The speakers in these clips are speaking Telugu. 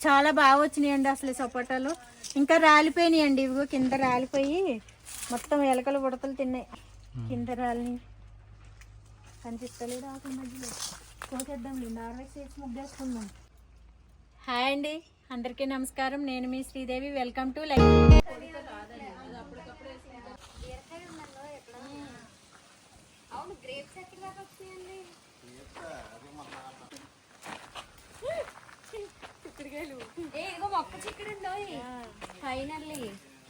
చాలా బాగా వచ్చినాయండి అసలు సపోటాలు. ఇంకా రాలిపోయినాయండి, ఇవిగో కింద రాలిపోయి మొత్తం ఎలకలు ఉడతలు తిన్నాయి. కింద రాలి కనిపిస్తలేదు ఆకుల మధ్యలో. కోసేద్దాం, నార్వేస్ చేసి ముగ్గేసుకుందాం. హాయ్ అండి, అందరికీ నమస్కారం. నేను మీ శ్రీదేవి. Welcome to life. ఇదిగో మొక్క చిక్కుడుందో ఫైనల్లీ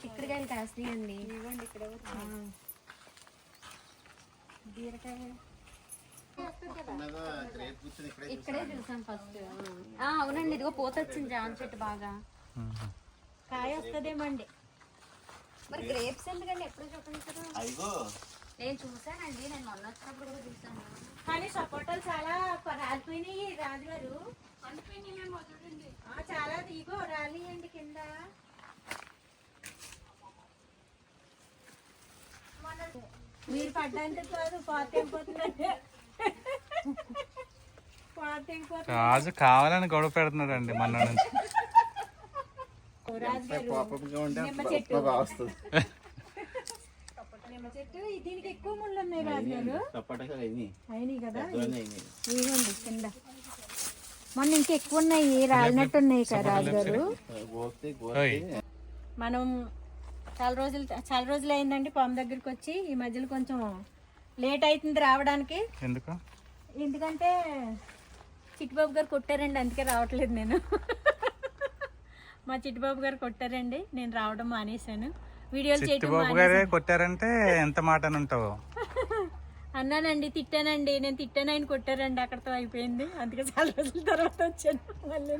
చిక్కుడుకాయలు కాస్తాయండి. ఇవ్వండి ఇక్కడ బీరకాయ ఇక్కడే చూసాం ఫస్ట్. అవునండి, ఇదిగో పూత వచ్చింది జామ చెట్టు బాగా. కాయ వస్తుందేమండి. మరి గ్రేప్స్ ఎందుకండి ఎప్పుడు చూపించరు? నేను చూసానండి, నేను మొన్న వచ్చినప్పుడు కూడా చూసాను. కానీ సపోటాలు చాలా రాలిపోయినాయి రాజుగారు. చాలా ఇగో రాలియండి కింద. మీరు పడ్డానికి కాదు, పాత అయిపోతుందండి. రాజు కావాలని గొడవ పెడుతున్నాడండి మన నుంచి. నిమ్మ చెట్టు దీనికి ఎక్కువ ముళ్ళు ఉన్నాయి రాజుగారు. అయినాయి కదా, ఇవ్వండి కింద. మొన్న ఇంకెక్కువ ఉన్నాయి, రాలినట్టు ఉన్నాయి కదా రాజుగారు. మనం చాలా రోజులు అయిందండి పాము దగ్గరికి వచ్చి. ఈ మధ్యలో కొంచెం లేట్ అవుతుంది రావడానికి. ఎందుకంటే చిట్టిబాబు గారు కొట్టారండి, అందుకే రావట్లేదు నేను. మా చిట్టిబాబు గారు కొట్టారండి, నేను రావడం మానేశాను. వీడియోలు చేయడం కొట్టారంటే ఎంత మాట అంటావు? అన్నానండి, తిట్టానండి. నేను తిట్టాను, ఆయన కొట్టారండి, అక్కడితో అయిపోయింది. అందుకే చాలా రోజుల తర్వాత వచ్చాను. మళ్ళీ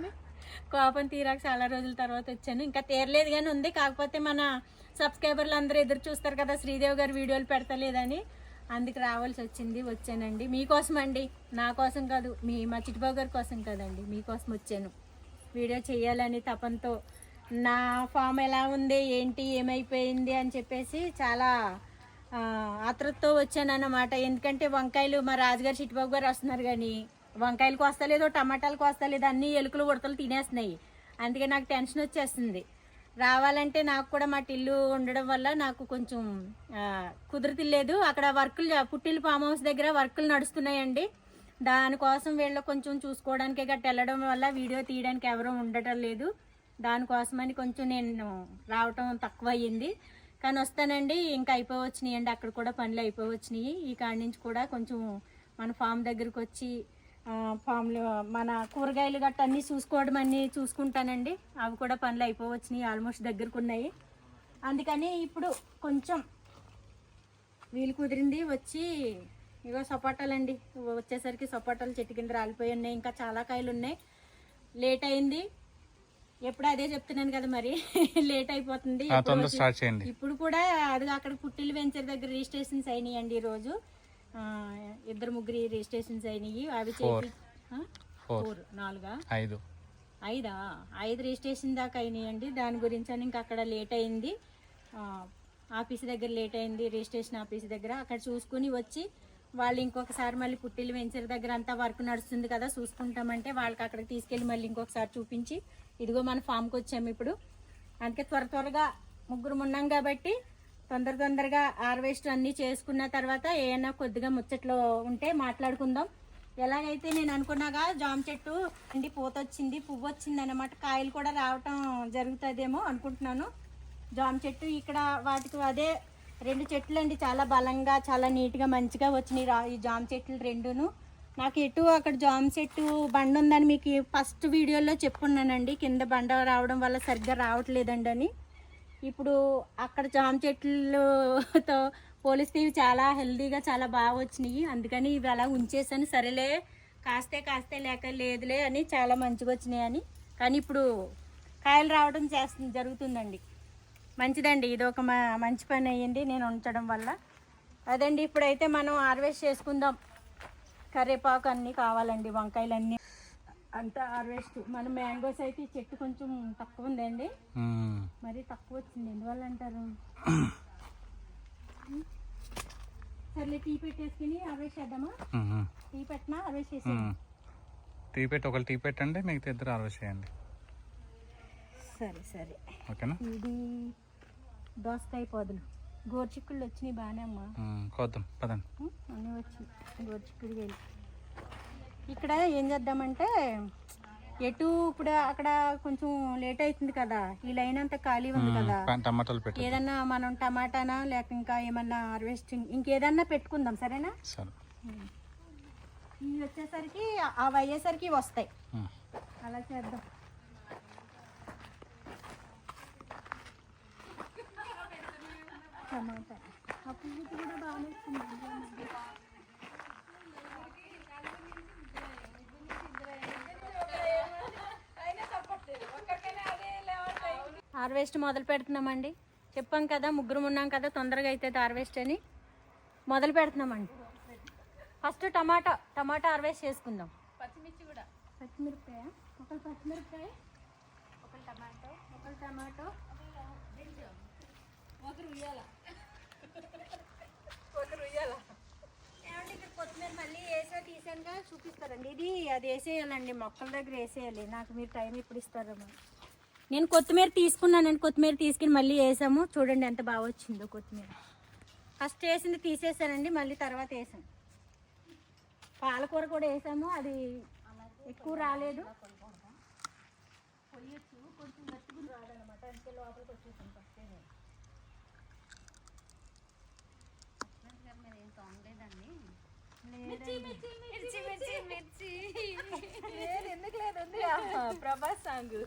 కోపం తీరాక చాలా రోజుల తర్వాత వచ్చాను. ఇంకా తీరలేదు కానీ ఉంది. కాకపోతే మన సబ్స్క్రైబర్లు అందరూ ఎదురు చూస్తారు కదా, శ్రీదేవి గారు వీడియోలు పెడతలేదని, అందుకు రావాల్సి వచ్చింది. వచ్చానండి మీకోసం అండి, నా కోసం కాదు, మా చిట్టిబాబు గారి కోసం కదండి, మీకోసం వచ్చాను. వీడియో చేయాలని తపంతో. నా ఫామ్ ఎలా ఉంది, ఏంటి, ఏమైపోయింది అని చెప్పేసి చాలా ఆత్రతో వచ్చాను అన్నమాట. ఎందుకంటే వంకాయలు మా రాజుగారు చిట్టిబాబు గారు వస్తున్నారు, కానీ వంకాయలకు వస్తలేదో టమాటాలకు వస్తలేదు, అన్నీ ఎలుకలు ఉడతలు తినేస్తున్నాయి. అందుకే నాకు టెన్షన్ వచ్చేస్తుంది. రావాలంటే నాకు కూడా మా టిల్లు ఉండడం వల్ల నాకు కొంచెం కుదురుతిలేదు. అక్కడ వర్కులు, పుట్టిల్లు ఫామ్ హౌస్ దగ్గర వర్కులు నడుస్తున్నాయండి. దానికోసం వీళ్ళు కొంచెం చూసుకోవడానికి గట్ట వెళ్ళడం వల్ల వీడియో తీయడానికి ఎవరూ ఉండటం లేదు. దానికోసమని కొంచెం నేను రావటం తక్కువ అయ్యింది. కానీ వస్తానండి, ఇంకా అయిపోవచ్చినాయండి. అక్కడ కూడా పనులు అయిపోవచ్చినాయి. ఈ కాడి నుంచి కూడా కొంచెం మన ఫామ్ దగ్గరకు వచ్చి ఫామ్లో మన కూరగాయలు గట్ట అన్నీ చూసుకోవడం అన్నీ చూసుకుంటానండి. అవి కూడా పనులు అయిపోవచ్చినాయి, ఆల్మోస్ట్ దగ్గరకు ఉన్నాయి. అందుకని ఇప్పుడు కొంచెం వీలు కుదిరింది వచ్చి. ఇగో సపోటాలండి, వచ్చేసరికి సపోటాలు చెట్టు కింద రాలిపోయి ఉన్నాయి. ఇంకా చాలా కాయలు ఉన్నాయి. లేట్ అయింది, ఎప్పుడు అదే చెప్తున్నాను కదా, మరి లేట్ అయిపోతుంది. ఇప్పుడు కూడా అది అక్కడ పుట్టిల్లు వెంచర్ దగ్గర రిజిస్ట్రేషన్స్ అయినాయండి. ఈరోజు 2-3 రిజిస్ట్రేషన్స్ అయినాయి. అవి చేసి 5 రిజిస్ట్రేషన్ దాకా అయినాయండి. దాని గురించి అని ఇంకా అక్కడ లేట్ అయింది. ఆఫీస్ దగ్గర లేట్ అయింది, రిజిస్ట్రేషన్ ఆఫీస్ దగ్గర. అక్కడ చూసుకుని వచ్చి వాళ్ళు ఇంకొకసారి మళ్ళీ పుట్టిల్లు వెంచర్ దగ్గర అంతా వర్క్ నడుస్తుంది కదా, చూసుకుంటామంటే వాళ్ళకి అక్కడికి తీసుకెళ్ళి మళ్ళీ ఇంకొకసారి చూపించి, ఇదిగో మన ఫామ్కి వచ్చాము ఇప్పుడు. అందుకే త్వరగా ముగ్గురు ఉన్నాం కాబట్టి తొందరగా హార్వెస్ట్ అన్నీ చేసుకున్న తర్వాత ఏమైనా కొద్దిగా ముచ్చట్లో ఉంటే మాట్లాడుకుందాం. ఎలాగైతే నేను అనుకున్నాగా జామ చెట్టు అండి పూత వచ్చింది, పువ్వు వచ్చింది అన్నమాట. కాయలు కూడా రావటం జరుగుతుందేమో అనుకుంటున్నాను. జామ చెట్టు ఇక్కడ వాటికి అదే 2 చెట్లు అండి, చాలా బలంగా చాలా నీట్గా మంచిగా వచ్చినాయి ఈ జామ చెట్లు 2ను. నాకు ఎటు అక్కడ జామ చెట్టు బండ ఉందని మీకు ఫస్ట్ వీడియోలో చెప్పున్నానండి. కింద బండ రావడం వల్ల సరిగ్గా రావట్లేదండి అని. ఇప్పుడు అక్కడ జామ చెట్లతో పోలిస్తే ఇవి చాలా హెల్దీగా చాలా బాగా వచ్చినాయి. అందుకని ఇవి అలా ఉంచేసాను. సరేలే కాస్తే లేదులే అని, చాలా మంచిగా వచ్చినాయి అని. కానీ ఇప్పుడు కాయలు రావడం జరుగుతుందండి. మంచిదండి, ఇది ఒక మంచి పని అయ్యింది నేను ఉంచడం వల్ల. అదండి, ఇప్పుడైతే మనం హార్వెస్ట్ చేసుకుందాం. కరివేపాకు అన్నీ కావాలండి, వంకాయలు అన్నీ అంతా హార్వెస్ట్. మన మ్యాంగోస్ అయితే ఈ చెట్టు కొంచెం తక్కువ ఉందండి, మరి తక్కువ వచ్చింది. ఎందువల్ల అంటారు? సర్లే టీ పెట్టేసుకుని హార్వెస్ట్ చేద్దామా? టీ పెట్టినా హార్వెస్ట్ చేసి టీ పెట్టి ఒకళ్ళు టీ పెట్టండి, మిగతా 2 హార్వెస్ట్ చేయండి. సరే సరే. ఓకేనా? ఇది దోసకాయ పొదలు, గోరుచిక్కుళ్ళు వచ్చినాయి బాగానే అమ్మా. కోద్దాం పదండి. అన్నీ వచ్చినాయి గోరుచిక్కుడు వెళ్ళి. ఇక్కడ ఏం చేద్దామంటే ఎటు ఇప్పుడు అక్కడ కొంచెం లేట్ అవుతుంది కదా, ఈ లైన్ అంతా ఖాళీ ఉంది కదా, టమాటాలు పెట్టి ఏదన్నా మనం టమాటానా లేక ఇంకా ఏమన్నా హార్వెస్టింగ్ ఇంకేదన్నా పెట్టుకుందాం. సరేనా? సరే. ఇవి వచ్చేసరికి అవి అయ్యేసరికి వస్తాయి. అలా చేద్దాం. టమాటా ఆ పువ్వు కూడా బాగానే వచ్చింది. హార్వెస్ట్ మొదలు పెడుతున్నామండి. చెప్పాం కదా ముగ్గురు ఉన్నాం కదా, తొందరగా అవుతుంది హార్వెస్ట్ అని మొదలు పెడుతున్నామండి. ఫస్ట్ టమాటా హార్వెస్ట్ చేసుకుందాం. పచ్చిమిర్చి కూడా, పచ్చిమిరపకాయ ఒకళ్ళు, పచ్చిమిరపకాయ ఒకళ్ళు, టమాటో ఒకళ్ళు, టమాటో ఒకరు ఉయ్యాల, ఒకరు ఉయ్యాల. ఏమంటే ఇక్కడ కొత్తిమీర మళ్ళీ వేసా తీసానుగా చూపిస్తారండి. ఇది అది వేసేయాలండి, మొక్కల దగ్గర వేసేయాలి. నాకు మీరు టైం ఇప్పుడు ఇస్తారమ్మా. నేను కొత్తిమీర తీసుకున్నానండి, కొత్తిమీర తీసుకుని మళ్ళీ వేసాము. చూడండి ఎంత బాగా వచ్చిందో కొత్తిమీర. ఫస్ట్ వేసింది తీసేసానండి, మళ్ళీ తర్వాత వేసాను. పాలకూర కూడా వేసాము, అది ఎక్కువ రాలేదు. కొయ్యొచ్చు, కొంచెం గట్టిగా రాదనమాట, అంతే లోపలికి వచ్చేసాను ఫస్ట్. ఎందుకు లేదు ప్రభాస్ సాంగ్.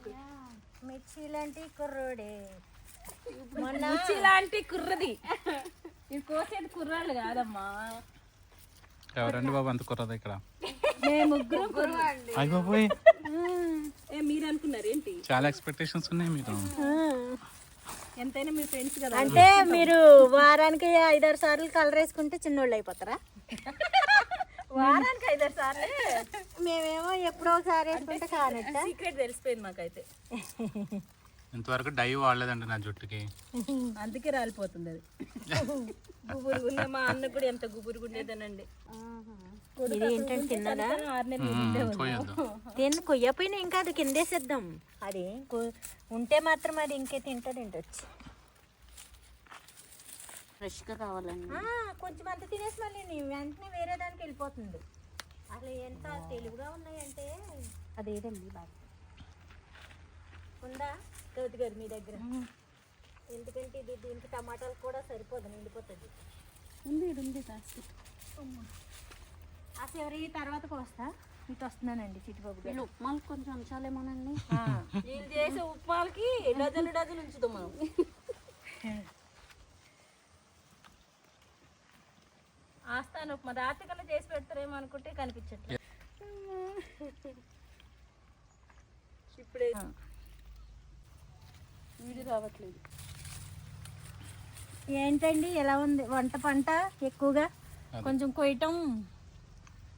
మిర్చి లాంటి కుర్రోడే, మిర్చి లాంటి కుర్రది. ఇది కోసేది కుర్రాళ్ళు కాదమ్మా. ఎవరండి బాబు అంత కుర్రది ఇక్కడ? మేము ముగ్గురు. అయిపోయి మీరు అనుకున్నారు ఏంటి? చాలా ఎక్స్పెక్టేషన్స్ ఉన్నాయి మీరు. ఎంతైనా మీ ఫ్రెండ్స్ కదా. అంటే మీరు వారానికి 5-6 సార్లు కలర్ వేసుకుంటే చిన్నోళ్ళు అయిపోతారా? వారానికి 5-6 సార్లు. మేమేమో ఎప్పుడో ఒకసారి వేసుకుంటే కానట్ట. సీక్రెట్ తెలిసిపోయింది మాకైతే. ఇంతవరకు డై వాడలేదండి నా జుట్టుకి, అందుకే రాలిపోతుంది అది. గుబురుగుండే మా అన్న కూడా ఎంత గుబురుగుండేదనండి. ఇది ఏంటంటే తిన్నదా? 6 నెలలు పోయొద్దు. కొయ్యపోయినా ఇంకా అది కిందేసేద్దాం. అది ఉంటే మాత్రం అది ఇంకే తింటొచ్చు. ఫ్రెష్గా కావాలండి. కొంచెం అంత తినేసి మళ్ళీ వెంటనే వేరే దానికి వెళ్ళిపోతుంది. అసలు ఎంత తెలివిగా ఉన్నాయంటే. అదేదండి బాగా ఉందా గౌతి గారు మీ దగ్గర? ఎందుకంటే ఇది దీనికి టమాటాలు కూడా సరిపోదు, నిండిపోతుంది. ఉంది కాస్త. అసలు ఎవరి తర్వాత కోస్తా ఇటు వస్తున్నానండి చిట్టుబాబు గారు. ఉప్మాలు కొంచెం ఉంచాలేమోనండి. వీళ్ళు చేసే ఉప్మాలకి డజన్లు ఉంచుతాం మనం. ఆస్థాన ఉప్మా రాత్రికల్లా చేసి పెడతారేమో అనుకుంటే కనిపించట్లేదు. ఇప్పుడే వీడియో రావట్లేదు. ఏంటండి ఎలా ఉంది వంట పంట? ఎక్కువగా కొంచెం కొయ్యటం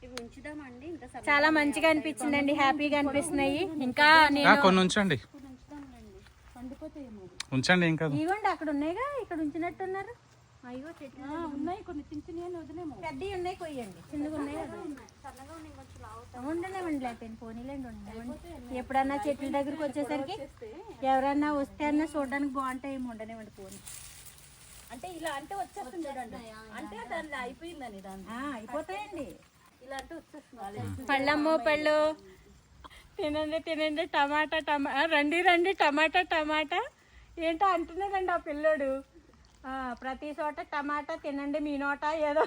ఇవి ఉంచుదామండి. ఇంకా చాలా మంచిగా అనిపించిందండి, హ్యాపీగా అనిపిస్తున్నాయి. ఇంకా నేను కొన్ని ఉంచండి, ఉంచండి ఇంకా. ఇవ్వండి అక్కడ ఉన్నాయిగా, ఇక్కడ ఉంచినట్టున్నారు. అయ్యో చెట్లు ఉన్నాయి, కొన్ని చిన్న చిన్న వదిలేమో. పెద్దవి ఉన్నాయి, కొయ్యండి. చిన్నగా ఉన్నాయి ఉండలేమండి, లేకపోతే పోనీలేండి ఉండలేమండి. ఎప్పుడన్నా చెట్ల దగ్గరికి వచ్చేసరికి ఎవరన్నా వస్తే అన్నా చూడడానికి బాగుంటాయేమో, ఉండలేమండి పోనీ. అంటే ఇలా అంటే వచ్చేస్తుంది చూడండి, అంటే దాన్ని అయిపోయిందని. దాన్ని అయిపోతాయండి ఇలా అంటే వచ్చేస్తుంది. పళ్ళమ్మో పళ్ళు తినండి టమాటా రండి టమాటా ఏంటో అంటున్నాడండి ఆ పిల్లోడు. ప్రతి చోట టమాటా తినండి మీ నోట ఏదో.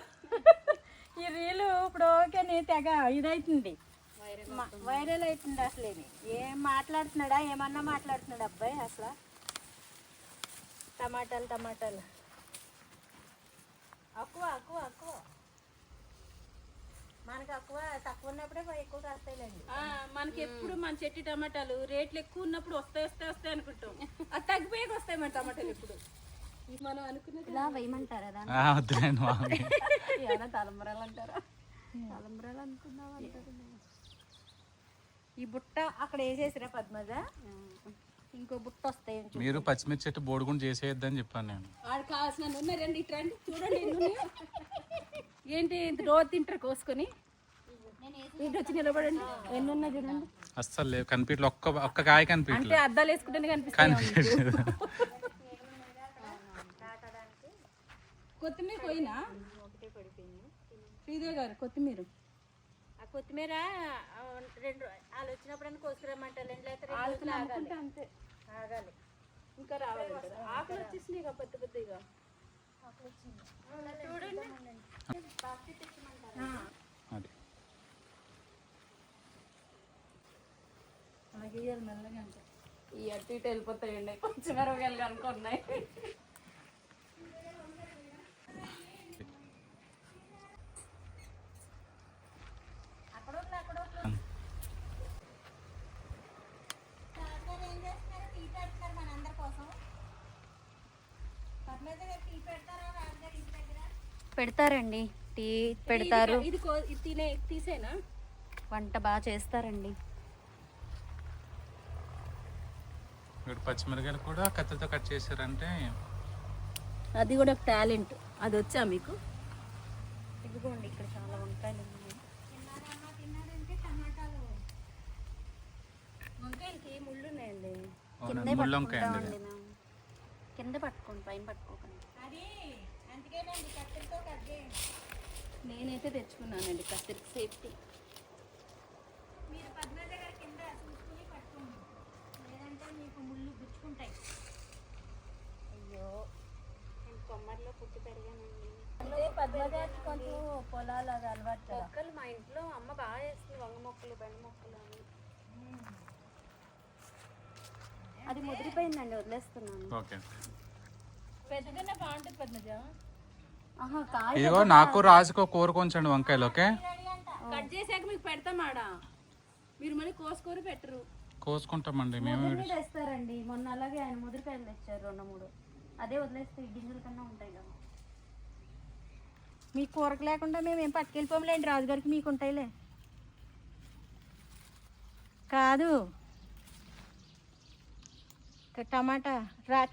ఈ రీలు ఇప్పుడు ఓకేని తెగ ఇదవుతుంది, వైరల్ అవుతుంది. అసలు ఇది ఏం మాట్లాడుతున్నాడా, ఏమన్నా మాట్లాడుతున్నాడు అబ్బాయి అసలు. టమాటాలు అక్కువ మనకు తక్కువ ఉన్నప్పుడే ఎక్కువ కాస్తాయిలేండి. మనకి ఎప్పుడు మన చెట్టు టమాటాలు రేట్లు ఎక్కువ ఉన్నప్పుడు వస్తాయి అనుకుంటాం. అది తగ్గిపోయాక వస్తాయి మన టమాటాలు. ఇప్పుడు మనం అనుకున్నది ఇలా వేయమంటారా? తలంబరాలు అంటారా? తలంబరాలు అనుకున్నాం. ఈ బుట్ట అక్కడ వేసేసిరా పద్మజ, ఇంకో బుట్ట వస్తాయి. మీరు పచ్చిమిర్చి చెట్టు బోడుగుండు చేసేయద్దని చెప్పాను నేను. ఆడు కావాల్సిన ఉన్నారండి, ఇట్రండి చూడండి. ఏంటి రోజు తింటారు కోసుకొని. నేను ఇటు వచ్చి నిలబడండి. ఎన్ని ఉన్నాయి చూడండి. అస్సలు లేవు కనిపించలే, ఒక్క కాయ అంటే కనిపించలేదు. అద్దాలు వేసుకుంటేనే కనిపిస్తాయి. కనిపించలేదు. కొత్తిమీర పోయినా శ్రీదేవి గారు కొత్తిమీర ఆ కొత్తిమీర రెండు వాళ్ళు వచ్చినప్పుడన్నా కోసుకురమ్మంటారు. ఆకులు అమ్ముకుంటే అంతే ఆగాలి. ఇంకా రావాలి కదా. ఆకులు వచ్చేసినాయి ఇక పెద్ద పెద్దగా. చూడండి అది మెల్లగా అంటే ఈ అటు ఇటు వెళ్ళిపోతాయండి. కొంచెం మిరపకాయలు కనుక్కున్నాయి. పెడతారండి, టీ పెడతారు, ఇది తీసేనా? వంట బాగా చేస్తారండి. ఇప్పుడు పచ్చిమిరకాయలు కూడా కత్తితో కట్ చేశారంటే అది కూడా ఒక టాలెంట్. అది వచ్చా మీకు? ఇదిగోండి ఇక్కడ చాలా వంకాయలు ఉన్నాయి. వంకాయలకి ముళ్ళు ఉన్నాయండి. కిందే ముళ్ళొంకాయ అండి పట్టుకుంటామండి మేము. కింద పట్టుకోండి, పైన పట్టుకోకండి. నేనైతే తెచ్చుకున్నానండి కత్తిరి సేఫ్టీ. మీరు పద్మజ గారి కింద చూసుకుని పట్టుకోండి, లేదంటే మీకు ముళ్ళు గుచ్చుకుంటాయి. అయ్యో, నేను కొమ్మర్లో పుట్టి పెరిగానండి. పద్మజాతి కొంచెం పొలాలు అది అలవాటు కదా. మొక్కలు మా ఇంట్లో అమ్మ బాగా చేస్తుంది, వంగ మొక్కలు, బెండ మొక్కలు అని. అది ముదిరిపోయిందండి, వదిలేస్తున్నాను. ఓకే. పెద్దగానే బాగుంటుంది పద్మజ. ఆహా, కాయ ఇదిగో నాకు రాజుకో కూర కొంచండి వంకాయలు. ఓకే, కట్ చేసాక మీకు పెడతామాడా. మీరు మళ్ళీ కోసుకొని పెట్టరు. కోసుకుంటామండి మేము. ముదిరి మీద వేస్తారండి. మొన్న అలాగే ఆయన ముదిరికాయలు తెచ్చారు 2-3. అదే వదిలేస్తే గింజల కన్నా ఉంటాయి కదా. మీకు కూరకు లేకుండా మేము ఏం పట్టుకెళ్ళిపోలేండి, రాజుగారికి మీకు ఉంటాయిలే. కాదు టమాటా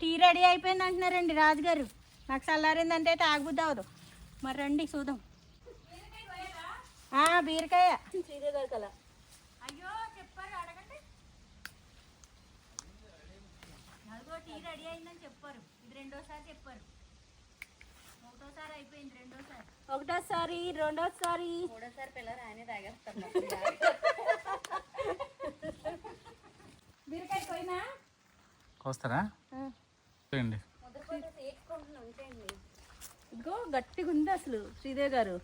టీ రెడీ అయిపోయింది అంటున్నారండి రాజుగారు. నాకు చల్లారిందంటే తాగబుద్ది అవ్వదు. మరి రండి చూద్దాం. బీరకాయ శ్రీదేవి గారు కదా. అయ్యో చెప్పారు, అడగండి. అదిగో టీ రెడీ అయిందని చెప్పారు. ఇది రెండోసారి చెప్పారు. ఒకటోసారి అయిపోయింది, రెండోసారి. ఒకటోసారి, రెండోసారి, మూడోసారి పిల్లలు ఆయనే తాగేస్తారు. బీరకాయ పోయినా కోస్తారా? చూడండి. ఉంటాయండి. ఇదిగో గట్టిగా ఉంది అసలు. శ్రీదేవి గారు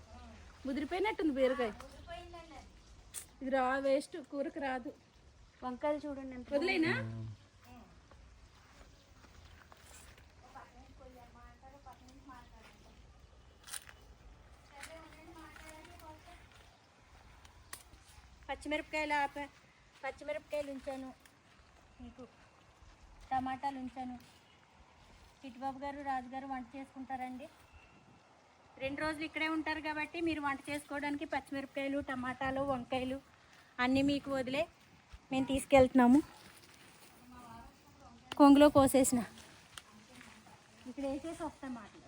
ముదిరిపోయినట్టుంది బీరకాయ. ఇది వేస్ట్, కూరకు రాదు. వంకాయలు చూడండి ఎంత వదిలేనా? పచ్చిమిరపకాయలు ఉంచాను, మీకు టమాటాలు ఉంచాను. చిట్టుబాబు గారు రాజుగారు వంట చేసుకుంటారండి. 2 రోజులు ఇక్కడే ఉంటారు కాబట్టి మీరు వంట చేసుకోవడానికి పచ్చిమిరపకాయలు, టమాటాలు, వంకాయలు అన్నీ మీకు వదిలే మేము తీసుకెళ్తున్నాము. కొంగులో కోసేసిన ఇక్కడ వేసేసి వస్తాం మాట్లాడు.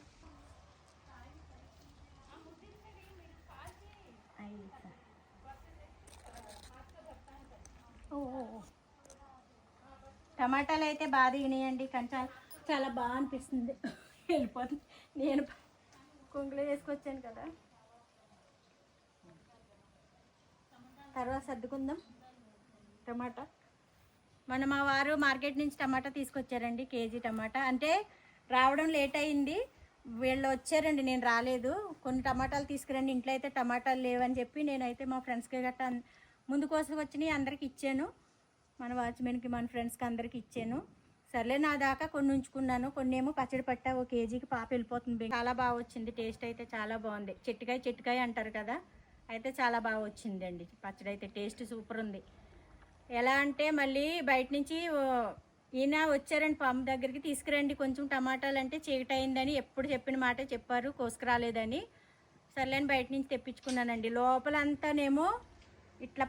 టమాటాలు అయితే బాగా తినేయండి, కానీ చాలా బాగా అనిపిస్తుంది. వెళ్ళిపోతుంది. నేను కొంగులో వేసుకొచ్చాను కదా. తర్వాత సర్దుకుందాం. టమాటా మా వారు మార్కెట్ నుంచి టమాటా తీసుకొచ్చారండి, కేజీ టమాటా. అంటే రావడం లేట్ అయింది, వీళ్ళు వచ్చారండి, నేను రాలేదు. కొన్ని టమాటాలు తీసుకురండి, ఇంట్లో అయితే టమాటాలు లేవని చెప్పి నేనైతే మా ఫ్రెండ్స్కి గట్టా ముందు కోసం వచ్చినాయి అందరికి ఇచ్చాను. మన వాచ్మెన్కి, మన ఫ్రెండ్స్కి అందరికి ఇచ్చాను. సర్లే నా దాకా కొన్ని ఉంచుకున్నాను, కొన్ని ఏమో పచ్చడి పట్టా 1 కేజీకి పాప వెళ్ళిపోతుంది. చాలా బాగా వచ్చింది, టేస్ట్ అయితే చాలా బాగుంది. చెట్టుకాయ అంటారు కదా, అయితే చాలా బాగా వచ్చిందండి పచ్చడి అయితే. టేస్ట్ సూపర్ ఉంది. ఎలా అంటే మళ్ళీ బయట నుంచి ఈయన వచ్చారండి పంప్ దగ్గరికి, తీసుకురండి కొంచెం టమాటాలు అంటే చీకటైందని ఎప్పుడు చెప్పిన మాట చెప్పారు, కోసుకురాలేదని. సర్లేని బయట నుంచి తెప్పించుకున్నానండి. లోపలంతానేమో ఇట్లా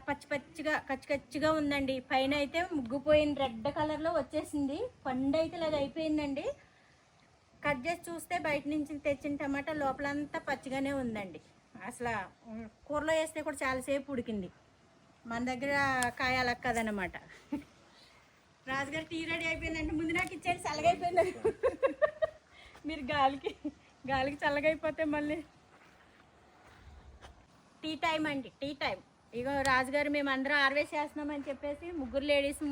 కచ్చిగా ఉందండి. పైన అయితే ముగ్గుపోయింది, రెడ్ కలర్లో వచ్చేసింది. పండు అయితే ఇలాగ అయిపోయిందండి. కట్ చేసి చూస్తే బయట నుంచి తెచ్చిన టమాటా లోపలంతా పచ్చిగానే ఉందండి. అసలు కూరలో వేస్తే కూడా చాలాసేపు ఉడికింది. మన దగ్గర కాయ అలా కదనమాట. రాజుగారు టీ రెడీ అయిపోయిందంటే ముందు నాకు ఇచ్చేది చల్లగైపోయిందని. మీరు గాలికి చల్లగైపోతే మళ్ళీ టీ టైం అండి, టీ టైం. ఇగో రాజుగారు మేము అందరం ఆర్వేస్ చేస్తున్నామని చెప్పేసి ముగ్గురు లేడీస్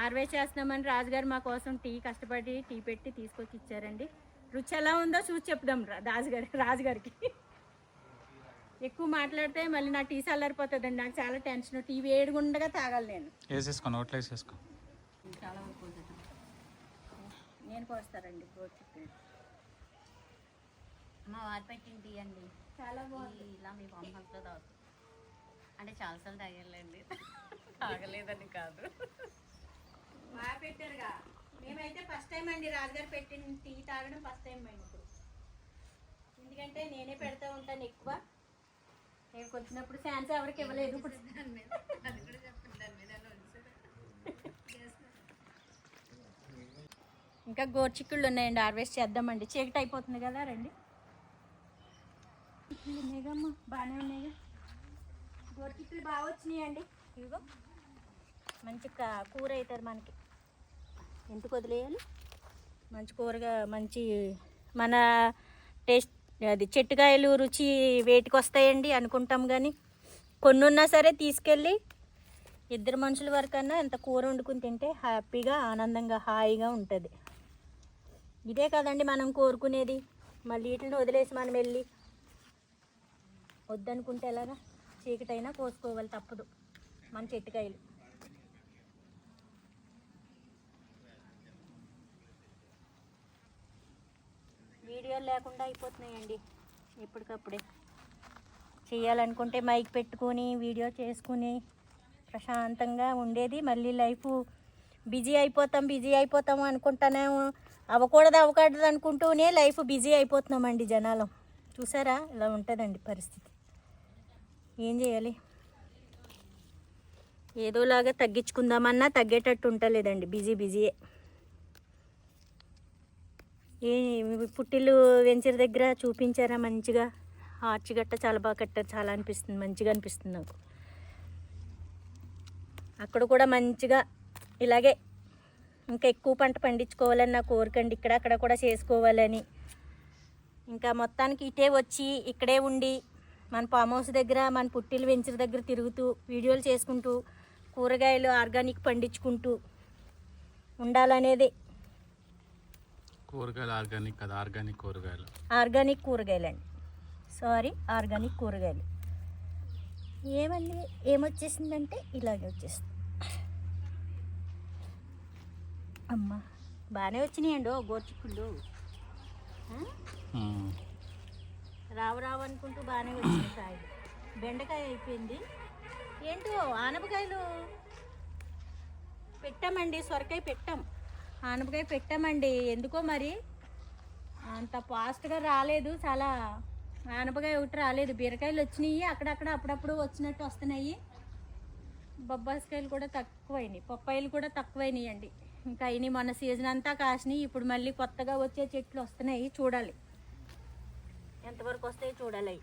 ఆర్వేస్ చేస్తున్నామని రాజుగారు మా కోసం టీ కష్టపడి టీ పెట్టి తీసుకొచ్చి ఇచ్చారండి. రుచి ఎలా ఉందో చూసి చెప్దాం రాజుగారికి. ఎక్కువ మాట్లాడితే మళ్ళీ నా టీ చల్లారిపోతుందండి. నాకు చాలా టెన్షన్. టీ వేడిగుండగా తాగాలి నేను. వేసేసుకో, నోట్లో వేసేసుకో. చాలా వరకు నేను పోస్తారండి గోచిక్కులు. మా వారు పెట్టిన టీ అండి, చాలా బాగుంది. ఇలా మీ బొమ్మలతో తాగుతుంది అంటే చాలాసార్లు తాగలేండి, తాగలేదని కాదు. బాగా పెట్టారుగా. మేమైతే ఫస్ట్ టైం అండి రాజుగారు పెట్టిన టీ తాగడం ఫస్ట్ టైం అండి ఇప్పుడు. ఎందుకంటే నేనే పెడతా ఉంటాను ఎక్కువ. నేను వచ్చినప్పుడు ఛాన్స్ ఎవరికి ఇవ్వలేదు. ఇప్పుడు ఇంకా గోర్చిక్కుళ్ళు ఉన్నాయండి, హార్వెస్ట్ చేద్దామండి. చీకటి అయిపోతుంది కదా, రండి. ఉన్నాయిగమ్మా, బాగానే ఉన్నాయిగా. గోర్చిక్కులు బాగా వచ్చినాయండి. ఇదిగో మంచి కూర అవుతుంది మనకి. ఎందుకు వదిలేయాలి? మంచి కూరగా మంచి మన టేస్ట్ అది చెట్టుకాయలు రుచి వేటికి వస్తాయండి అనుకుంటాం, కానీ కొన్ని ఉన్నా సరే తీసుకెళ్ళి ఇద్దరు మనుషుల వరకన్నా ఎంత కూర వండుకుని తింటే హ్యాపీగా ఆనందంగా హాయిగా ఉంటుంది. ఇదే కదండి మనం కోరుకునేది. మళ్ళీ వీటిని వదిలేసి మనం వెళ్ళి వద్దనుకుంటే ఎలాగా? చీకటైనా కోసుకోవాలి, తప్పదు. మన చెట్టుకాయలు వీడియోలు లేకుండా అయిపోతున్నాయండి. ఎప్పటికప్పుడే చేయాలనుకుంటే మైక్ పెట్టుకొని వీడియో చేసుకుని ప్రశాంతంగా ఉండేది. మళ్ళీ లైఫ్ బిజీ అయిపోతాం అనుకుంటానే అవ్వకూడదు అనుకుంటూనే లైఫ్ బిజీ అయిపోతున్నామండి జనాలు. చూసారా, ఇలా ఉంటుందండి పరిస్థితి. ఏం చేయాలి? ఏదోలాగా తగ్గించుకుందామన్నా తగ్గేటట్టు ఉంటలేదండి. బిజీయే. ఏ పుట్టిల్లు వెంచర్ దగ్గర చూపించారా మంచిగా? ఆర్చి గట్ట చాలా బాగా కట్టారు. చాలా అనిపిస్తుంది, మంచిగా అనిపిస్తుంది నాకు. అక్కడ కూడా మంచిగా ఇలాగే ఇంకా ఎక్కువ పంట పండించుకోవాలని నా కోరికండి. అక్కడ కూడా చేసుకోవాలని. ఇంకా మొత్తానికి ఇటే వచ్చి ఇక్కడే ఉండి మన ఫామ్ హౌస్ దగ్గర మన పుట్టిల్లు వెంచర్ దగ్గర తిరుగుతూ వీడియోలు చేసుకుంటూ కూరగాయలు ఆర్గానిక్ పండించుకుంటూ ఉండాలనేది. కూరగాయలు ఆర్గానిక్ కదా, ఆర్గానిక్ కూరగాయలు. ఆర్గానిక్ కూరగాయలండి, సారీ ఆర్గానిక్ కూరగాయలు. ఏమొచ్చేసిందంటే ఇలాగే వచ్చేస్తుంది. అమ్మ బాగానే వచ్చినాయండి గోర్చిక్కుళ్ళు. రావు అనుకుంటూ బాగానే వచ్చినాయి కాయలు. బెండకాయ అయిపోయింది. ఏంటో ఆనపకాయలు పెట్టామండి, సొరకాయ పెట్టాం, ఆనపకాయ పెట్టామండి. ఎందుకో మరి అంత ఫాస్ట్గా రాలేదు. చాలా ఆనపకాయ ఒకటి రాలేదు. బీరకాయలు వచ్చినాయి అక్కడక్కడ, అప్పుడప్పుడు వచ్చినట్టు వస్తున్నాయి. బొబ్బాసికాయలు కూడా తక్కువైనాయి, పప్పాయిలు కూడా తక్కువైనాయి అండి. ఇంకా అయినాయి మొన్న సీజన్ అంతా కాసినాయి. ఇప్పుడు మళ్ళీ కొత్తగా వచ్చే చెట్లు వస్తున్నాయి. చూడాలి ఎంతవరకు వస్తాయి, చూడాలి.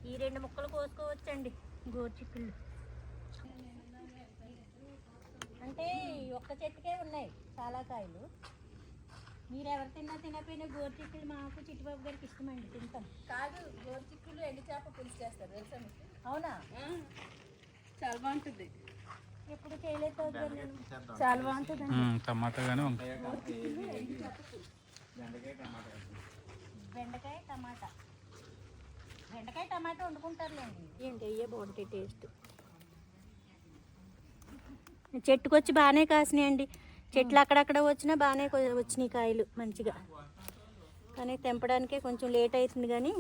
ఈ 2 ముక్కలు కోసుకోవచ్చండి గోర్చిక్కుళ్ళు. అంటే ఒక్క చెట్టుకే ఉన్నాయి చాలా కాయలు. మీరు ఎవరు తినపోయినా గోర్చిక్కులు మాకు చిట్టుబాబు గారికి ఇష్టమండి, తింటాం. కాదు, గోర్చిక్కులు ఎండు చేప పులుసు చేస్తారు తెలుసా మీకు? అవునా? చాలా బాగుంటుంది. ఎప్పుడు చేయలేదు నేను. చాలా బాగుంటుంది. టమాటా కానీ బెండకాయ టమాటా వండుకుంటారులేండి. ఏంటి అయ్యే బాగుంటాయి టేస్ట్. చెట్టుకొచ్చి బాగానే కాసినాయండి. చెట్లు అక్కడక్కడ వచ్చినా బాగానే వచ్చినాయి కాయలు మంచిగా. కానీ తెంపడానికే కొంచెం లేట్ అవుతుంది. కానీ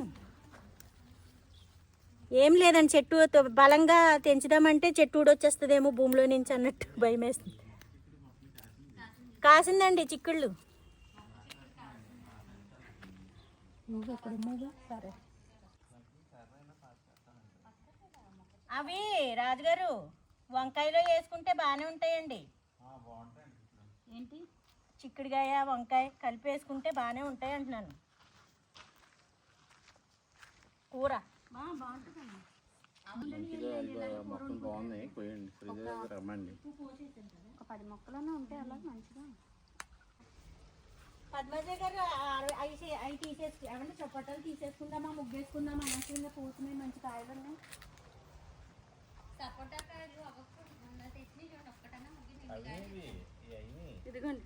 ఏం లేదండి, చెట్టు బలంగా తెంచుదామంటే చెట్టు ఊడొచ్చేస్తుందేమో భూమిలో నుంచి అన్నట్టు భయం వేస్తుంది. కాసిందండి చిక్కుళ్ళు. సరే అవి రాజుగారు వంకాయలో వేసుకుంటే బాగానే ఉంటాయండి. ఏంటి చిక్కుడుకాయ వంకాయ కలిపి వేసుకుంటే బాగానే ఉంటాయి అంటున్నాను. కూర బాగుంటుందండి. మొక్కలు బాగున్నాయి, పోయండి ఫ్రిడ్జ్ దగ్గర రమ్మండి. ఒక 10 మొక్కలన్నా ఉంటే అలా మంచిగా. పద్మజ గారు అవి తీసేసి ఏమంటే చొప్పటలు తీసేసుకుందామా, ముగ్గేసుకుందామా అనవసరంగా పూస్తున్నాయి, మంచి కాయలు ఉన్నాయి. సపోటా కాయలు తెచ్చి ఒక్కటన్నా ఇదిగోండి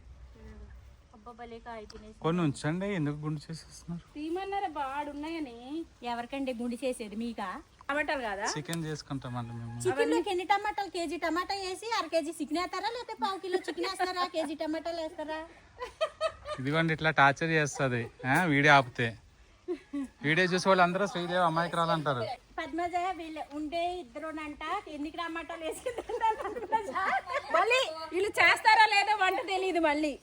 అబ్బా భలే కాయ తినేసి. కొన్ని ఉంచండి, ఎందుకు గుండు చేసేస్తున్నారు? తీమన్నారా బాడున్నాయని. ఎవరికండి గుండి చేసేది? మీకా? టమాటాలు కాదా? చికెన్ చేసుకుంటామండి మేము. చికెన్ లోకి ఎన్ని టమాటాలు? కేజీ టమాటా వేసి 1/2 కేజీ చికెన్ వేస్తారా, లేకపోతే 1/2 కిలో చికెన్ వేస్తారా, కేజీ టమాటాలు వేస్తారా? ఇదిగోండి ఇట్లా టార్చర్ చేస్తుంది వీడియో ఆపితే. వీడియో చూసి వాళ్ళు అందరూ శ్రీదేవి అమ్మాయికి రాలంటారు. పద్మజ వీళ్ళు ఉండే ఇద్దరునంట ఎన్ని టమాటాలు వేసి మళ్ళీ వీళ్ళు చేస్తారా లేదా వంట తెలియదు మళ్ళీ.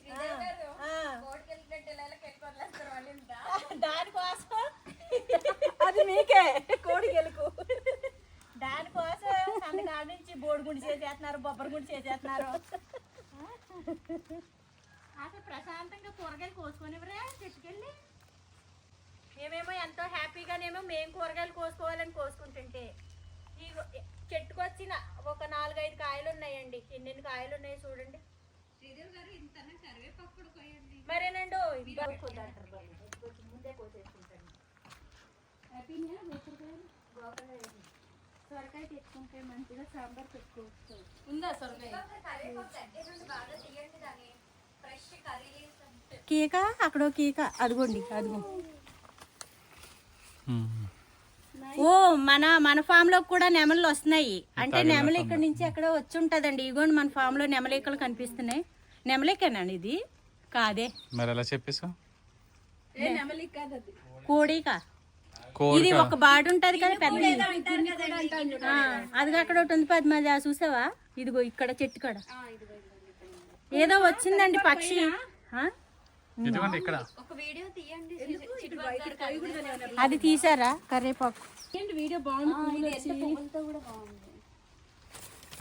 దానికోసం అది మీకే కోడి గెలుకు. దానికోసం సందకాడ నుంచి బోడి గుండి చేసేస్తున్నారు, బొబ్బరి గుండి చేసేస్తున్నారు. అసలు ప్రశాంతంగా కూరగాయలు కోసుకొనివరా చెట్టుకెళ్ళి. మేమేమో ఎంతో హ్యాపీగానేమో మేము కూరగాయలు కోసుకోవాలని కోసుకుంటుంటే ఈ చెట్టుకు వచ్చిన ఒక 4-5 కాయలు ఉన్నాయండి. ఎన్ని కాయలు ఉన్నాయి చూడండి. మరేనండు ముందే కోసేసుకుంటాను. సొరకాయ తెచ్చుకుంటే మంచిగా సాంబార్ పెట్టుకోవచ్చు. ఉందా సొరకాయ? కీక అక్కడ కీక అదిగోండి, అదిగో. ఓ మన ఫామ్ లో కూడా నెమలు వస్తున్నాయి. అంటే నెమలి ఇక్కడ నుంచి ఎక్కడ వచ్చి ఉంటదండి. ఇగోండి మన ఫామ్ లో నెమలికలు కనిపిస్తున్నాయి. నెమలికేనండి ఇది? కాదే. మరి ఎలా చెప్పేసా? కోడికా? ఇది ఒక బాడు ఉంటది కదా పెద్ద. అది అక్కడ ఒకటి ఉంది పద్మజ, చూసావా? ఇదిగో ఇక్కడ చెట్టు కాడ ఏదో వచ్చిందండి పక్షి. ఇదిగోండి ఇక్కడ ఒక వీడియో తీయండి. అది తీసారా? కర్రేపాకు వీడియో బాగుంది. పువ్వులతో కూడా బాగుంది.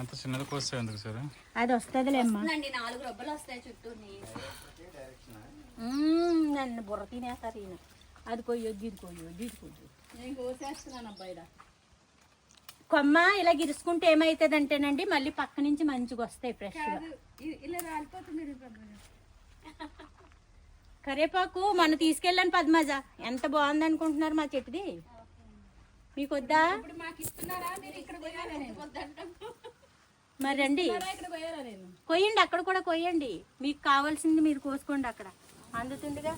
అంత చిన్నది కోస్తే ఎందుకు సార్? అది వస్తుందిలేమ్మా. 4 రొబ్బలు వస్తాయి చుట్టూ. నన్ను బుర్ర తినేస్తారు ఈయన. అది కొయ్యొద్దు, ఇది కొయ్యొద్దు, ఇది కొయ్యొద్దు. నేను కోసేస్తున్నాను అబ్బాయి. కొమ్మ ఇలా గిరుసుకుంటే ఏమైతుంది అంటేనండి మళ్ళీ పక్క నుంచి మంచిగా వస్తాయి ఫ్రెష్ గా. ఇలా రాలిపోతుంది. కరేపాకు మొన్న తీసుకెళ్ళాను పద్మజ, ఎంత బాగుంది అనుకుంటున్నారు మా చెట్టుది. మీకు వద్దా? ఇప్పుడు మాకు ఇస్తున్నారా? మీరు ఇక్కడ పోయారా? మరి రండి ఇక్కడ పోయారా? నేను కొయ్యండి, అక్కడ కూడా కొయ్యండి. మీకు కావాల్సింది మీరు కోసుకోండి, అక్కడ అందుతుందిగా.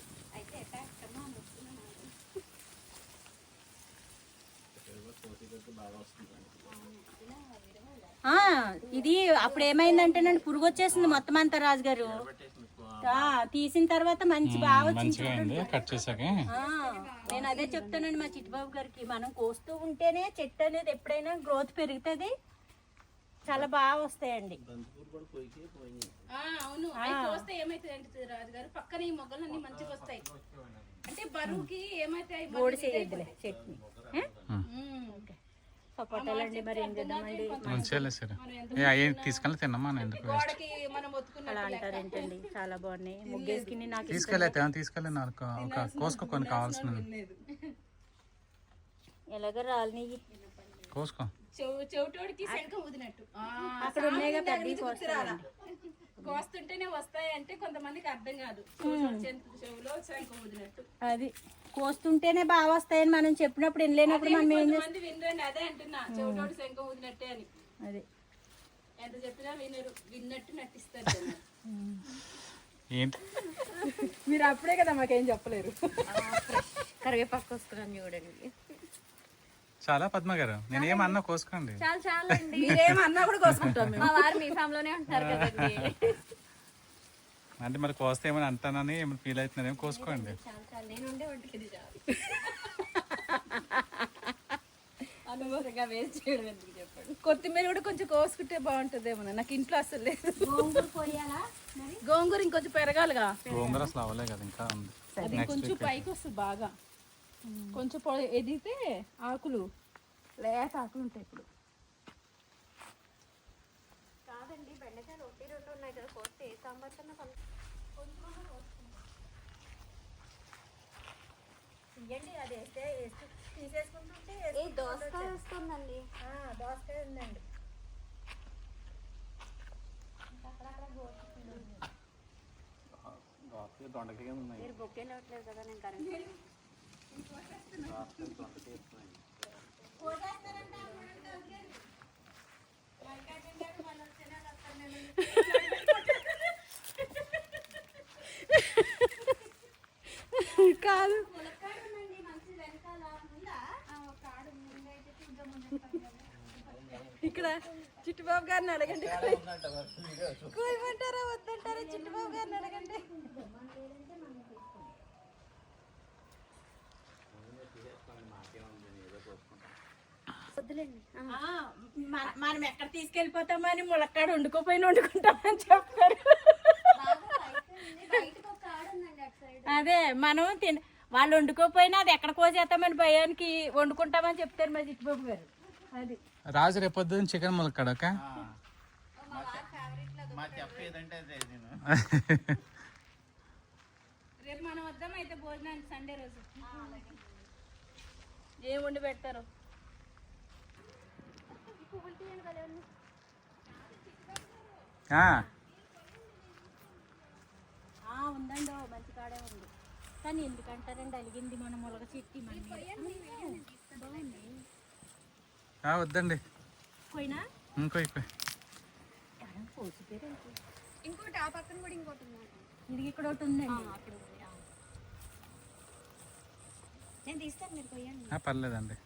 ఇది అప్పుడు ఏమైందంటేనండి పురుగు వచ్చేసింది మొత్తం అంతా రాజుగారు. తీసిన తర్వాత మంచి బాగా వచ్చింది. కట్ చేసాక నేను అదే చెప్తానండి మా చిట్టుబాబు గారికి, మనం కోస్తూ ఉంటేనే చెట్టు అనేది ఎప్పుడైనా గ్రోత్ పెరుగుతుంది, చాలా బాగా వస్తాయండి. అవును. అవి కోస్తే ఏమైతుంది అంటే రాజుగారు, పక్కన ఈ మొగ్గలన్నీ మంచిగా వస్తాయి. అంటే బరువుకి ఏమైతాయి? బోడి చేయొద్దులే చట్నీ. సపోటాలండి మరి ఏం చేద్దామండి? ఉంచేలే సరే. అవి తీసుకెళ్ళి తిన్నమ్మా. ఎందుకు గోడకి మనం ఒత్తుకున్న అలా అంటారేంటండి? చాలా బాగున్నాయి. ముగ్గేసుకుని నాకు తీసుకెళ్ళి నాకు ఒక కోసుకో, కొన్ని కావాల్సినవి ఎలాగ రాలిని కోసుకో. చెవిటోడికి శంఖం ఊదినట్టు అక్కడ ఉన్నాయిగా పెద్ద కోస్తుంటేనే వస్తాయి అంటే కొంతమందికి అర్థం కాదు. చెవులో శంఖం ఊదినట్టు అది కోస్తుంటేనే బాగా వస్తాయని మనం చెప్పినప్పుడు వినలేనప్పుడు మనం ఏం చేస్తాం? కొంతమంది వినరండి. అదే అంటున్నా, చెవిటోడి శంఖం ఊదినట్టే అని. అది ఎంత చెప్పినా వినరు, విన్నట్టు నటిస్తారు. ఏంటి మీరు అప్పుడే కదా మాకేం చెప్పలేరు. కరివేపాకు వస్తున్నాను చూడండి. చాలా పద్మ గారు, నేను ఏమన్నా కోసుకోండి. చాలండి. మీరేమన్నా కూడా కోసుకుంటాం. మా వారు మీ ఫామ్ లోనే ఉంటారు కదండి. అంటే మరి కోస్తే ఏమైనా అంటానని ఏమైనా ఫీల్ అవుతున్నారేమో, కోసుకోండి. చాలు నేను ఉండే వంటికి ఇది చాలు. అనవసరంగా వేస్ట్ చేయడం ఎందుకు చెప్పండి. కొత్తిమీర కూడా కొంచెం కోసుకుంటే బాగుంటుందేమో. నాకు ఇంట్లో అసలు లేదు. గోంగూర ఇంకొంచెం పెరగాలిగా. గోంగూర అసలు అవ్వలే కదా, ఇంకా ఉంది. అది కొంచెం పైకి వస్తుంది బాగా. కొంచెం ఎదిగితే ఆకులు, లేత ఆకులు ఉంటాయి. ఇప్పుడు కాదండి, బెండకాయలు 1-2 ఉన్నాయి కదా, కోస్తే ఏ సాంబార్ కన్నా తీయండి, అది వేస్తే తీసేసుకుంటుంటే ఏ దోసకాయ వస్తుందండి. దోసకాయ ఉందండి. దొండకాయ ఉన్నాయి. మీరు బొక్కేలు అవ్వట్లేదు కదా, నేను కరెంట్ కాదు ఇక్కడ చిట్టుబాబు గారిని అడగండి. కోయమంటారా వద్దంటారా? చిట్టుబాబు గారిని అడగండి. వద్దులేండి. మనం ఎక్కడ తీసుకెళ్ళిపోతామని ములక్కాడ వండుకోపోయిన వండుకుంటామని చెప్పారు. బయటకు ఒక ఆడ ఉందండి అటు సైడ్. అదే మనం వాళ్ళు వండుకోపోయినా అది ఎక్కడ కోసేస్తామని భయానికి వండుకుంటామని చెప్తారు మా చిట్టుబాబు గారు. అది రాజు రేపు పొద్దున్న చికెన్ ములక్కాడ ఓకే. రేపు మనం వద్దాం అయితే భోజనానికి సండే రోజు. ఏం వండి పెడతారు? ఉందండి, మంచి కాడే ఉంది. కానీ ఎందుకంటారండి అలిగింది మన ములగ చెట్టి వద్దండి పోయినా ఇంకోయి ఇంకోటి ఆ పక్కన కూడా ఇంకోటి ఉంది. ఇది ఇక్కడ ఒకటి ఉందండి. నేను తీస్తాను, మీరు కొయ్యండి. పర్లేదండి.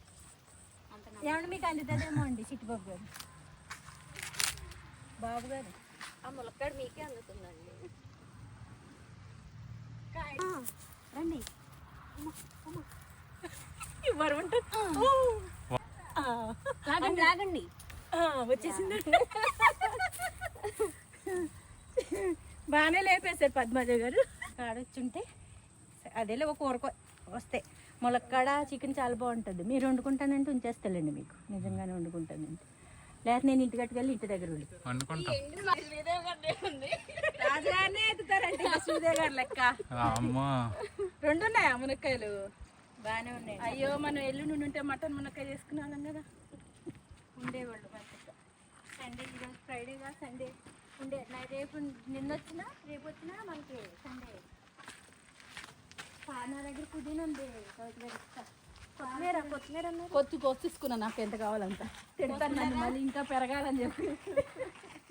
ఏమన్నా మీకు అందుతుందేమో అండి చిట్టుబాబు గారు. బాబు గారు ఆ ములక్కాడ మీకే అందుతుందండి. రండి. లాగండి లాగండి. వచ్చేసిందండి. బాగానే లేపేశారు పద్మజ గారు. కాడొచ్చుంటే అదేలే ఒక కూర వస్తాయి. ములక్కాడ చికెన్ చాలా బాగుంటుంది. మీరు వండుకుంటానంటే ఉంచేస్తానండి మీకు, నిజంగానే వండుకుంటానంటే. లేకపోతే నేను ఇంటి కట్టుకెళ్ళి ఇంటి దగ్గర వండుకుంటాం. రాజుగారినే ఎత్తుతారండి శ్రీదేవి గారు లెక్క. రెండు ఉన్నాయా మునక్కాయలు? బాగానే ఉన్నాయి. అయ్యో మనం ఎల్లుండి ఉంటే మటన్ మునక్కాయ చేసుకునే వాళ్ళం కదా. ఉండేవాళ్ళు మంచిగా. సండే ఈరోజు ఫ్రైడేగా, సండే ఉండే. రేపు నిన్న వచ్చినా రేపు వచ్చినా మనకి సండే. నా దగ్గర పుదీనా ఉంది, కొత్తిమీర కొత్తిసుకున్నా నాకు ఎంత కావాలంత. తింటాను నన్ను మళ్ళీ ఇంకా పెరగాలని చెప్పి.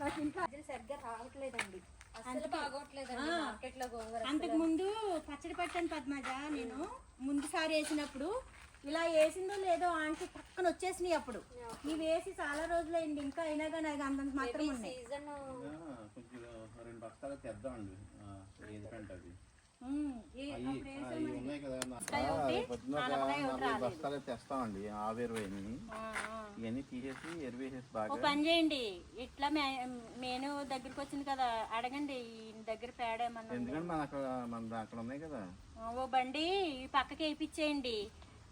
నాకు ఇంకా సరిగ్గా రావట్లేదండి, అసలు బాగోట్లేదండి మార్కెట్లో గోంగూర. అంతకు ముందు పచ్చడి పట్టాను పద్మజ. నేను ముందు సారి వేసినప్పుడు ఇలా వేసిందో లేదో ఆంటీ పక్కన వచ్చేసినాయి. అప్పుడు ఇవి వేసి చాలా రోజులైంది, ఇంకా అయినా కానీ అది అంతంత మాత్రం ఉన్నాయి. సీజన్ కొంచెం 2 బస్తాలు తెద్దామండి. బస్తాలు తెస్తామండి. ఆవిరిపోయి ఇవన్నీ తీసేసి ఎరువేసేసి బాగా. ఓ పని చేయండి, ఇట్లా మేను దగ్గరికి వచ్చింది కదా, అడగండి ఈ దగ్గర పేడ ఏమన్నా. ఎందుకంటే మన అక్కడ ఉన్నాయి కదా. ఓ బండి ఈ పక్కకి వేయించేయండి.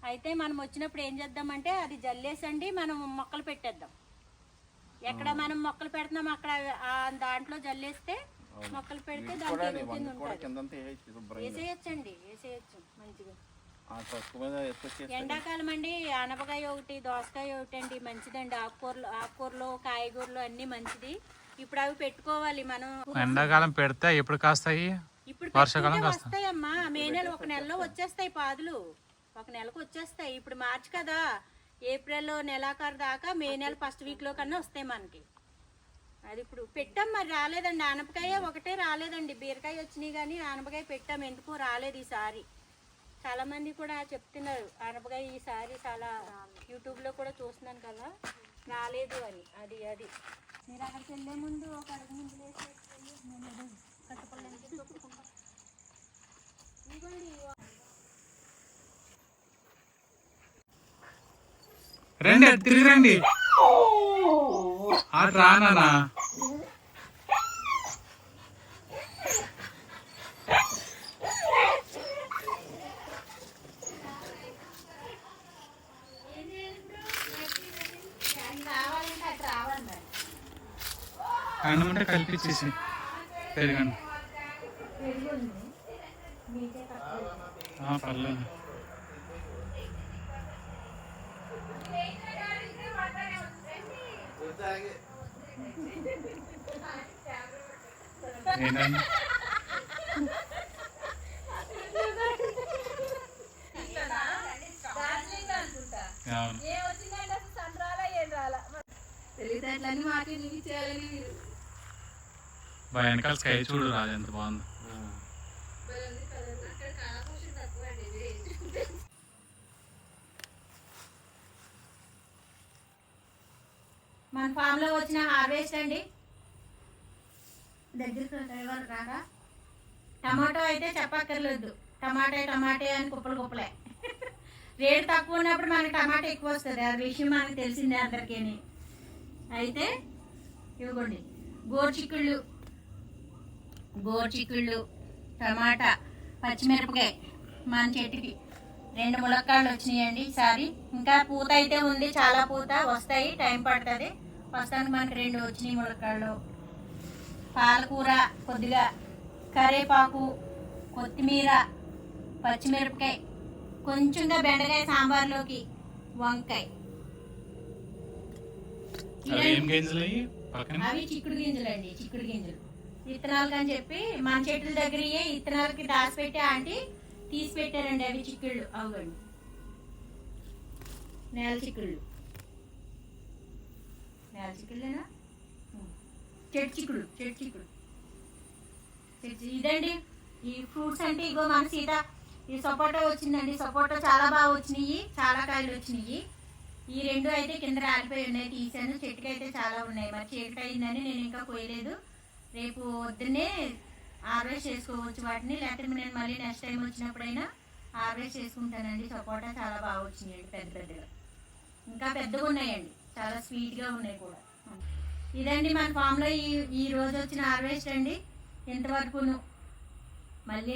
అయితే మనం వచ్చినప్పుడు ఏం చేద్దామంటే అది జల్లేసండి, మనం మొక్కలు పెట్టేద్దాం. ఎక్కడ మనం మొక్కలు పెడుతున్నాం అక్కడ దాంట్లో జల్లేస్తే మొక్కలు పెడితే దానికి వేసేయచ్చండి. వేసేయచ్చు మంచిగా. ఎండాకాలం అండి, అనపకాయ ఒకటి, దోసకాయ ఒకటి అండి మంచిదండి. ఆకుకూరలు కాయగూరలు అన్ని మంచిది. ఇప్పుడు అవి పెట్టుకోవాలి మనం. ఎండాకాలం పెడితే ఎప్పుడు కాస్తాయి? ఇప్పుడు వర్షాకాలం వస్తాయమ్మా. మే నెల 1 నెలలో వచ్చేస్తాయి పాదులు. 1 నెలకు వచ్చేస్తాయి. ఇప్పుడు మార్చి కదా, ఏప్రిల్ నెలాఖరు దాకా మే నెల ఫస్ట్ వీక్లో కన్నా వస్తాయి మనకి. అది ఇప్పుడు పెట్టాం, మరి రాలేదండి. ఆనపకాయ ఒకటే రాలేదండి. బీరకాయ వచ్చినాయి కానీ ఆనపకాయ పెట్టాం, ఎందుకో రాలేదు ఈసారి. చాలా మంది కూడా చెప్తున్నారు ఆనపకాయ ఈసారి చాలా యూట్యూబ్లో కూడా చూస్తున్నాను కదా, రాలేదు అని. అది మీరు అక్కడికి వెళ్ళే ముందు ఒక అడుగు ముందు వేసి కట్టుకోవడానికి రండి, తిరిగి రండి. అటు రానా? అన్నమంటే కల్పించేసి పెరగండి. పర్లేదు. ఏంటండి అవును తెలివితేటలన్నీ మాకే చూపించేయాలని మీరు వెనకాల స్కై చూడు రాదు ఎంత బాగుంది. మన ఫామ్ లో వచ్చిన హార్వెస్ట్ అండి. దగ్గరికి రాగా టమాటో అయితే చెప్పక్కర్లేదు, టమాటే అని కుప్పలే. రేటు తక్కువ ఉన్నప్పుడు మనకి టమాటా ఎక్కువ వస్తుంది, ఆ విషయం మనకు తెలిసిందే అందరికీ. అయితే ఇవ్వండి గోర్చిక్కుళ్ళు, టమాటా, పచ్చిమిరపకాయ మన చెట్టుకి 2 ములక్కాళ్ళు వచ్చినాయండి ఈసారి. ఇంకా పూత అయితే ఉంది, చాలా పూత వస్తాయి, టైం పడుతుంది. ప్రస్తుతానికి మనకి 2 వచ్చినాయి ములక్కాళ్ళు. పాలకూర కొద్దిగా, కరివేపాకు, కొత్తిమీర, పచ్చిమిరపకాయ, కొంచెంగా బెండకాయ సాంబార్లోకి, వంకాయ. అవి చిక్కుడు గింజలు విత్తనాలు అని చెప్పి మన చెట్ల దగ్గర విత్తనాలకి దాచిపెట్టి ఆంటీ తీసి పెట్టారండి. అవి చిక్కుళ్ళు అవ్వండి, నేల చిక్కుళ్ళేనా, చెట్టు చిక్కుడు. ఇదండి ఈ ఫ్రూట్స్ అంటే. ఇగో మన సీత ఈ సపోటా వచ్చిందండి, సపోటా చాలా బాగా వచ్చినాయి, చాలా కాయలు వచ్చినాయి. ఈ 2 అయితే కింద రాలిపోయి ఉన్నాయి, తీసాను. చెట్టుకి అయితే చాలా ఉన్నాయి. మరి చీకటి అయిందని నేను ఇంకా కోయలేదు. రేపు పొద్దున్నే హార్వెస్ట్ చేసుకోవచ్చు వాటిని, లేకపోతే నేను మళ్ళీ నెక్స్ట్ టైం వచ్చినప్పుడైనా హార్వెస్ట్ చేసుకుంటానండి. సపోటా చాలా బాగా వచ్చినాయండి, పెద్దగా. ఇంకా పెద్దగా ఉన్నాయండి, చాలా స్వీట్గా ఉన్నాయి కూడా. ఇదండి మన ఫామ్లో ఈ రోజు వచ్చిన హార్వెస్ట్ అండి. ఇంతవరకును మళ్ళీ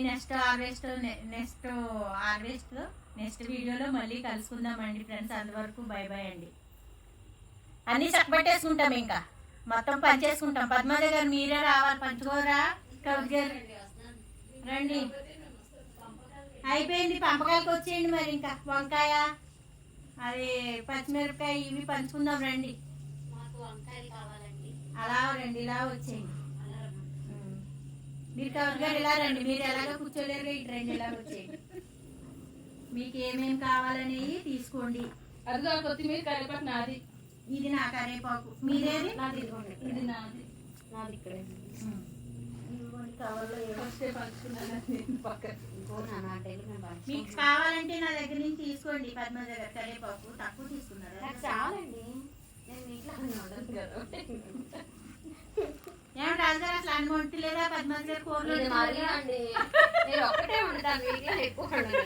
నెక్స్ట్ వీడియోలో మళ్ళీ కలుసుకుందామండి ఫ్రెండ్స్. అంతవరకు బై అండి. అన్నీ చక్కబెట్టేసుకుంటాం, ఇంకా మొత్తం పంచేసుకుంటాం. పద్మాజ గారు మీరే రావాలి, పంచుకోరా కవిత గారు రండి. అయిపోయింది, పంపకాయలకు వచ్చేయండి. మరి ఇంకా వంకాయ, అది పచ్చిమిరపకాయ ఇవి పంచుకుందాం రండి. అలా రండి, ఇలా వచ్చేయండి. మీరు కవిత గారు ఇలా రండి, మీరు ఎలాగో కూర్చోలేరుగా, ఇటు రండి, ఇలా వచ్చేయండి. మీకు ఏమేమి కావాలనేవి తీసుకోండి. అదిగా కొత్తిమీర, కరివేపాకు నాది. ఇది నా కరివేపాకు, మీదేది? ఇది నాది ఇక్కడ. మీకు కావాలంటే నా దగ్గర నుంచి తీసుకోండి. పద్మజ గారు కరివేపాకు తక్కువ తీసుకున్నారు. చాలండి, నేను ఇంట్లో ఉండదు కదా. ఏం రాజుగారు అసలు అన్ని వంటి లేదా పద్మజ గారు కూరలు? నేను ఒక్కటే వండుతాను, వీటిలో ఎక్కువ వండను.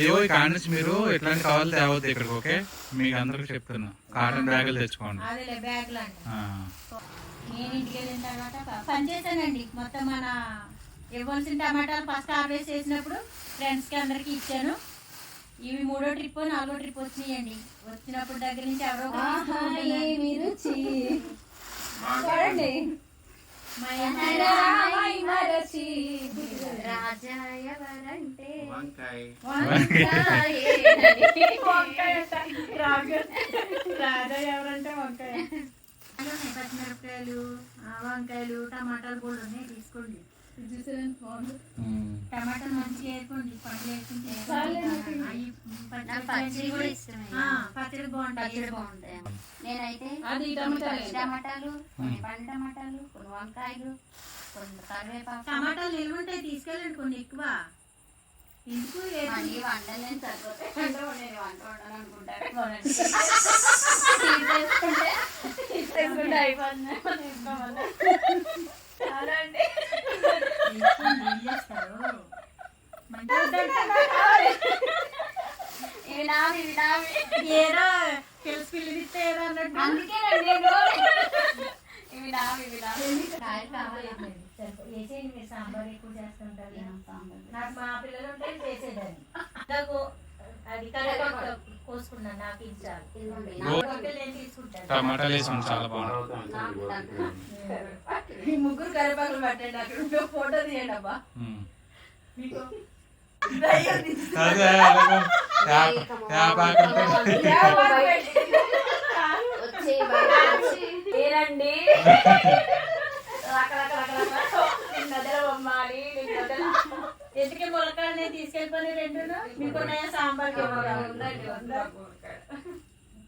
ఏవో ఇక్కడ నుంచి మీరు ఎట్లాంటి కావాలి తేవద్దు ఇక్కడికి, ఓకే? మీకు అందరికి చెప్తున్నా, కాటన్ బ్యాగులు తెచ్చుకోండి. అదేలే బ్యాగులు అంటే. నేను ఇంటికి వెళ్ళిన తర్వాత పని చేశానండి. మొత్తం మన ఇవ్వాల్సిన టమాటాలు ఫస్ట్ హార్వెస్ట్ చేసినప్పుడు ఫ్రెండ్స్కి అందరికి ఇచ్చాను. ఇవి 3వ ట్రిప్ 4వ ట్రిప్ వచ్చినాయండి. వచ్చినప్పుడు దగ్గర నుంచి ఎవరో రాజా ఎవరంటే వంకాయ. పచ్చిమిరపకాయలు, వంకాయలు, టమాటాలు కూడా ఉన్నాయి, తీసుకోండి. టమాటాలు మంచిగా వేసుకోండి, పండ్లు వేసుకుంటే పచ్చడి బాగుంటాయి. నేనైతే టమాటాలు, కొన్ని పండు టమాటాలు, కొన్ని వంకాయలు, కొన్ని కరివేపాకు. టమాటాలు నిల్వ ఉంటాయి, తీసుకెళ్ళండి కొన్ని ఎక్కువ. ఎందుకు మళ్ళీ వండలేని సరిపోతే వంట వండాలి అనుకుంటారు. అయిపోతుంది. ఏదో తెలుసు పిలిపిస్తే ఏదో అన్నట్టు. అందుకే ఇవి నావి వేసేయండి. మీరు సాంబార్ ఎక్కువ చేస్తుంటారు, నాకు మా పిల్లలు ఉంటే చేసేదాన్ని. అది కరివేపాకు కోసుకున్నాను, నాకు ఇది చాలు. నేను తీసుకుంటాను. టమాటాలు వేసుకుని చాలా బాగుంటుంది. ఈ 3 కరివేపాకులు పట్టండి, అక్కడ ఫోటో తీయండి అబ్బా. వచ్చి బయట వచ్చి ఏనండి ఎందుకే ములక్కాడనే తీసుకెళ్ళిపోయి రెండును మీకు ఉన్నాయా సాంబార్కి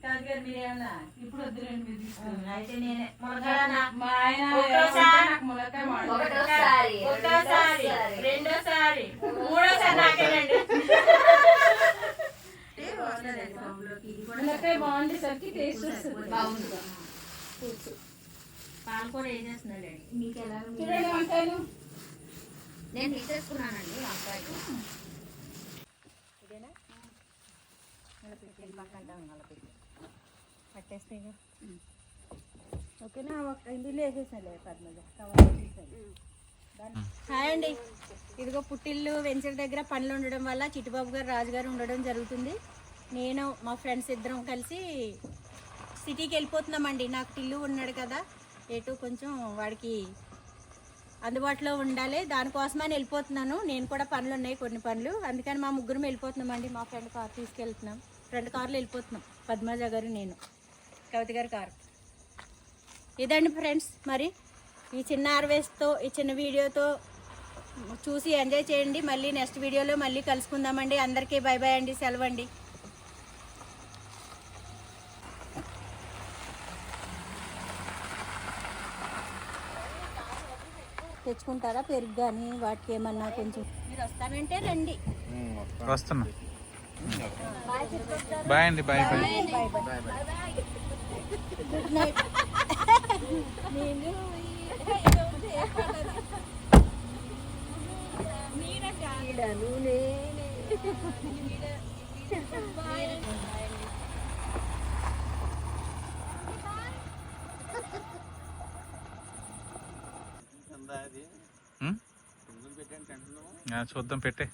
కాదు గారు మీరేమన్నా ఇప్పుడు వద్దులేండి మీరు తీసుకుని అయితే నేనే ములక్కాడనా మా ఆయన ఒక్కోసారి నాకు ములక్కాయ మాట ఒకటోసారి ఒక్కోసారి రెండోసారి మూడోసారి నాకేనండి ములక్కాయ బాగుండేసరికి టేస్ట్ వస్తుంది పాలకూర వేసేస్తున్నాడు మీకు ఎలా చూడండి వంకాయలు నేను తీసేసుకున్నానండి వంకాయలు. ఇదేనా పట్టేస్తే ఓకేనా ఇందులో వేసేసాలే పద్మజ హాయ్ అండి. ఇదిగో పుట్టిల్లు వెంచర్ దగ్గర పనులు ఉండడం వల్ల చిట్టుబాబు గారు రాజుగారు ఉండడం జరుగుతుంది. నేను మా ఫ్రెండ్స్ ఇద్దరం కలిసి సిటీకి వెళ్ళిపోతున్నామండి. నాకు టిల్లు ఉన్నాడు కదా, ఎటు కొంచెం వాడికి అందుబాటులో ఉండాలి, దానికోసమని వెళ్ళిపోతున్నాను. నేను కూడా పనులు ఉన్నాయి, కొన్ని పనులు, అందుకని మా ముగ్గురం వెళ్ళిపోతున్నామండి. మా ఫ్రెండ్ కార్ తీసుకెళ్తున్నాం, 2 కార్లు వెళ్ళిపోతున్నాం, పద్మజ గారు నేను, కవిత గారి కారు. ఇదండి ఫ్రెండ్స్, మరి ఈ చిన్న హార్వెస్ట్తో ఈ చిన్న వీడియోతో చూసి ఎంజాయ్ చేయండి. మళ్ళీ నెక్స్ట్ వీడియోలో మళ్ళీ కలుసుకుందామండి. అందరికీ బై బై అండి, సెలవు అండి. తెచ్చుకుంటారా పెరుగు కానీ వాటికి ఏమన్నా కొంచెం మీరు వస్తానంటే రండి. వస్తున్నా. బాయ్ అండి. Bye bye. Bye bye. Good night. నేను చూద్దాం, పెట్టే.